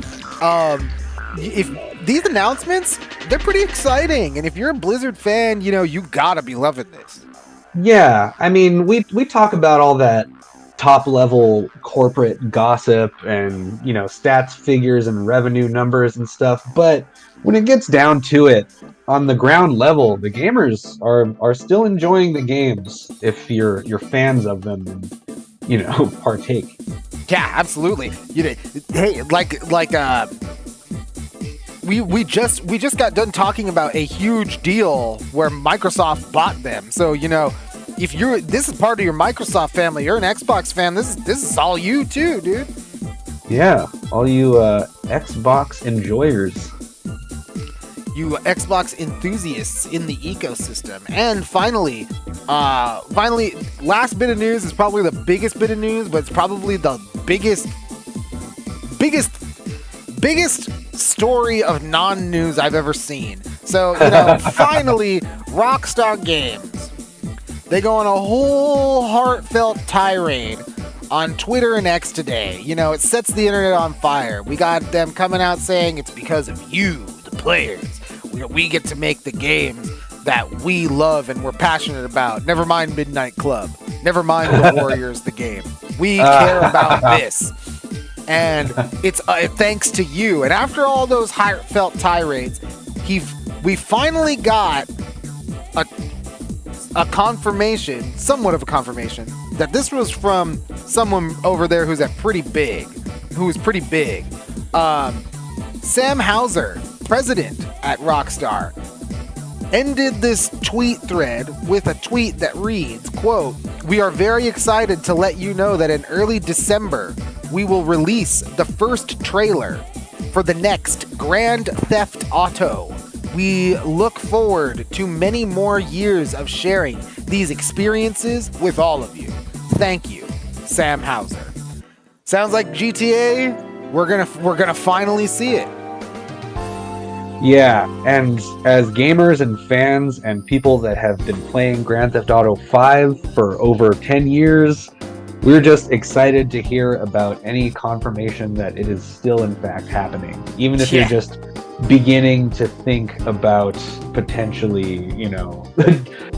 if these announcements, they're pretty exciting. And if you're a Blizzard fan, you know, you gotta be loving this. Yeah, I mean, we talk about all that top-level corporate gossip and, you know, stats, figures, and revenue numbers and stuff, but when it gets down to it, on the ground level, the gamers are still enjoying the games if you're fans of them and, you know, partake. Yeah, absolutely. You know, hey, we just got done talking about a huge deal where Microsoft bought them. So, you know, if this is part of your Microsoft family, you're an Xbox fan, this is all you too, dude. Yeah, all you Xbox enjoyers. You Xbox enthusiasts in the ecosystem. And finally, last bit of news is probably the biggest bit of news, but it's probably the biggest story of non-news I've ever seen. So, you know, finally, Rockstar Games. They go on a whole heartfelt tirade on Twitter and X today. You know, it sets the internet on fire. We got them coming out saying it's because of you, the players. We get to make the games that we love and we're passionate about. Never mind Midnight Club. Never mind the Warriors, the game. We care about this. And it's thanks to you. And after all those heartfelt tirades, we finally got a confirmation, somewhat of a confirmation, that this was from someone over there who's pretty big. Sam Houser, president at Rockstar, ended this tweet thread with a tweet that reads, quote, "We are very excited to let you know that in early December, we will release the first trailer for the next Grand Theft Auto. We look forward to many more years of sharing these experiences with all of you. Thank you, Sam Houser." Sounds like GTA, we're gonna finally see it. Yeah, and as gamers and fans and people that have been playing Grand Theft Auto 5 for over 10 years, we're just excited to hear about any confirmation that it is still in fact happening. Even if you're just beginning to think about potentially, you know,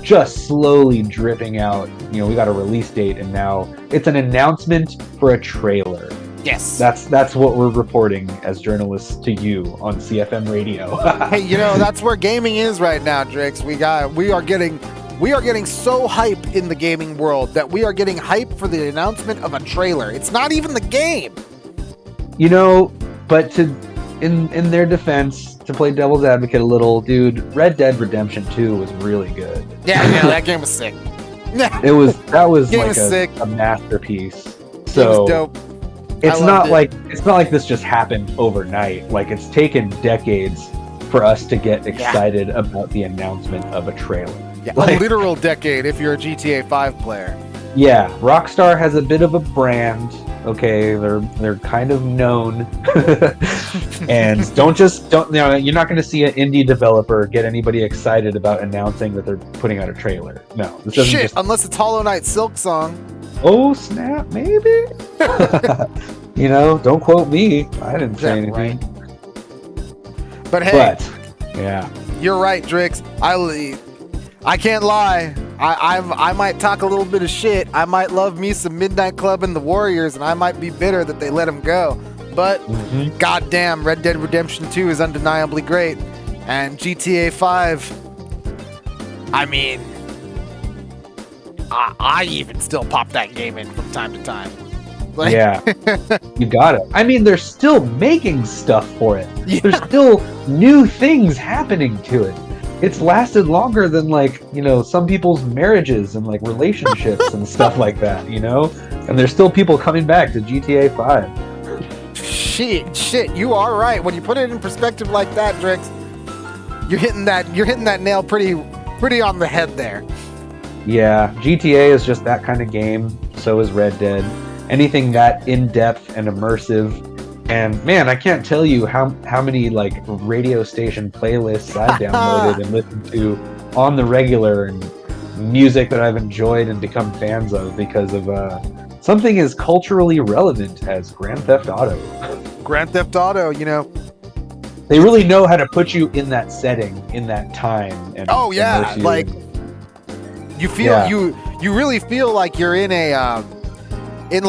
just slowly dripping out, you know, we got a release date and now it's an announcement for a trailer. Yes. That's what we're reporting as journalists to you on CFM Radio. Hey, you know, that's where gaming is right now, Drix. We are getting so hype in the gaming world that we are getting hype for the announcement of a trailer. It's not even the game. You know, but in their defense, to play devil's advocate a little, dude, Red Dead Redemption 2 was really good. Yeah, that game was sick. That was like sick. A masterpiece. So it was dope. It's not like this just happened overnight. Like, it's taken decades for us to get excited about the announcement of a trailer. Yeah, like, a literal decade if you're a GTA 5 player. Yeah, Rockstar has a bit of a brand. Okay, they're kind of known, and don't you know, you're not going to see an indie developer get anybody excited about announcing that they're putting out a trailer. No, this doesn't unless it's Hollow Knight Silk Song. Oh snap, maybe. You know, don't quote me. I didn't say anything. Right. But hey, yeah, you're right, Drix. I can't lie. I might talk a little bit of shit. I might love me some Midnight Club and the Warriors, and I might be bitter that they let him go. But goddamn, Red Dead Redemption 2 is undeniably great, and GTA 5. I mean, I even still pop that game in from time to time. Like, yeah, you got it. I mean, they're still making stuff for it. Yeah. There's still new things happening to it. It's lasted longer than, like, you know, some people's marriages and, like, relationships and stuff like that, you know? And there's still people coming back to GTA 5. Shit, you are right. When you put it in perspective like that, Drix, you're hitting that nail pretty on the head there. Yeah, GTA is just that kind of game. So is Red Dead. Anything that in-depth and immersive. And man, I can't tell you how many like radio station playlists I've downloaded and listened to on the regular, and music that I've enjoyed and become fans of because of something as culturally relevant as Grand Theft Auto. Grand Theft Auto, you know. They really know how to put you in that setting, in that time. And oh yeah, like you feel you really feel like you're in a in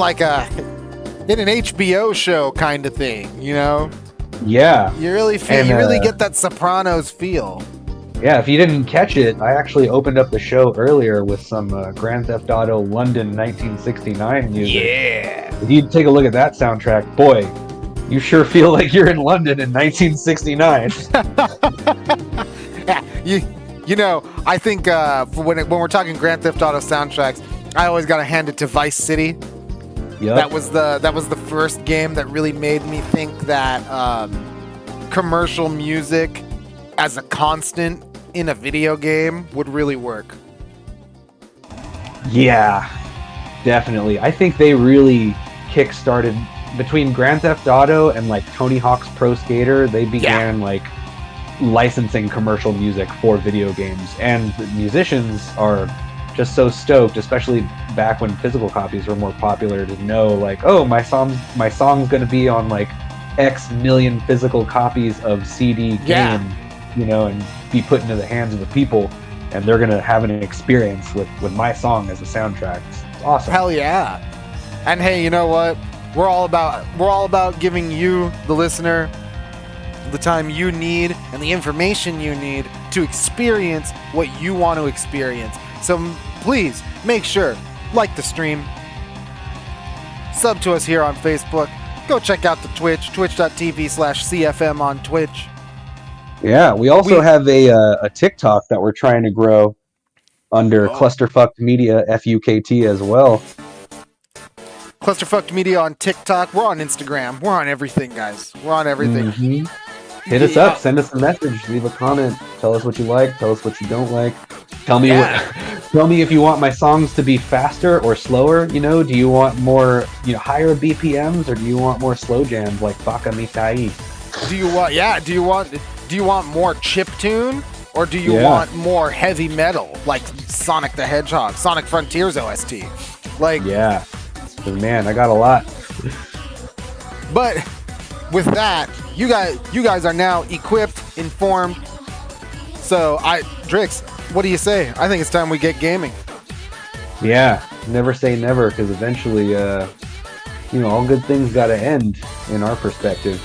an HBO show kind of thing, you know? Yeah. You really feel, you really get that Sopranos feel. Yeah, if you didn't catch it, I actually opened up the show earlier with some Grand Theft Auto London 1969 music. Yeah. If you take a look at that soundtrack, boy, you sure feel like you're in London in 1969. Yeah, you know, I think when we're talking Grand Theft Auto soundtracks, I always got to hand it to Vice City. Yep. That was the first game that really made me think that commercial music as a constant in a video game would really work. Yeah, definitely. I think they really kick-started between Grand Theft Auto and like Tony Hawk's Pro Skater. They began like licensing commercial music for video games, and the musicians are just so stoked, especially back when physical copies were more popular, to know like, oh, my song's gonna be on like X million physical copies of CD game, you know, and be put into the hands of the people, and they're gonna have an experience with my song as a soundtrack. It's awesome. Hell yeah. And hey, you know what? We're all about giving you, the listener, the time you need and the information you need to experience what you want to experience. So please make sure, like the stream, sub to us here on Facebook, go check out the Twitch, twitch.tv/CFM on Twitch. Yeah, we also have a TikTok that we're trying to grow under Clusterfucked Media, FUKT as well. Clusterfucked Media on TikTok. We're on Instagram. We're on everything, guys. We're on everything. Mm-hmm. Hit us up. Send us a message. Leave a comment. Tell us what you like. Tell us what you don't like. Tell me tell me if you want my songs to be faster or slower. You know, do you want more, you know, higher BPMs, or do you want more slow jams like Baka Mitai? Do you want more chiptune, or do you want more heavy metal like Sonic the Hedgehog, Sonic Frontiers OST? Like, yeah. 'Cause, man, I got a lot. But with that, you guys are now equipped, informed. So, Drix, what do you say? I think it's time we get gaming. Yeah, never say never, because eventually, you know, all good things got to end in our perspective.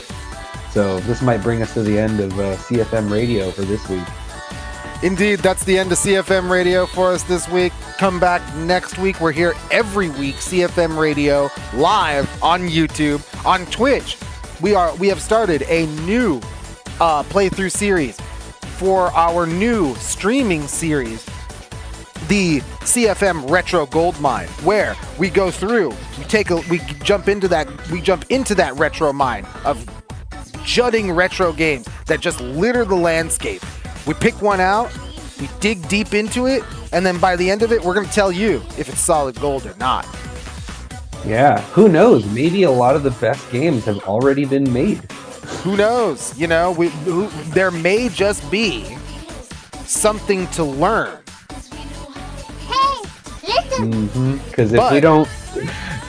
So this might bring us to the end of CFM Radio for this week. Indeed, that's the end of CFM Radio for us this week. Come back next week. We're here every week, CFM Radio, live on YouTube, on Twitch. We have started a new playthrough series for our new streaming series, the CFM Retro Goldmine, where we go through, we jump into that retro mine of jutting retro games that just litter the landscape. We pick one out, we dig deep into it, and then by the end of it, we're going to tell you if it's solid gold or not. Yeah, who knows? Maybe a lot of the best games have already been made. Who knows? You know, there may just be something to learn. Hey, listen! Because if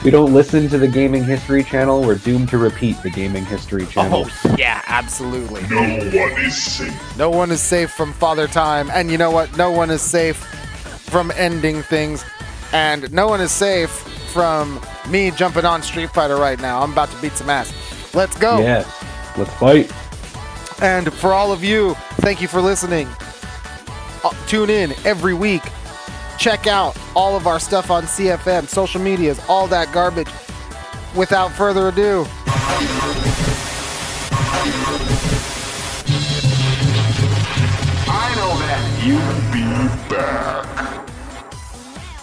we don't listen to the Gaming History Channel, we're doomed to repeat the Gaming History Channel. Oh, yeah, absolutely. No one is safe. No one is safe from Father Time. And you know what? No one is safe from ending things, and no one is safe from me jumping on Street Fighter right now. I'm about to beat some ass. Let's go. Yeah, let's fight. And for all of you, thank you for listening. Tune in every week. Check out all of our stuff on CFM, social medias, all that garbage. Without further ado, I know that you'll be back.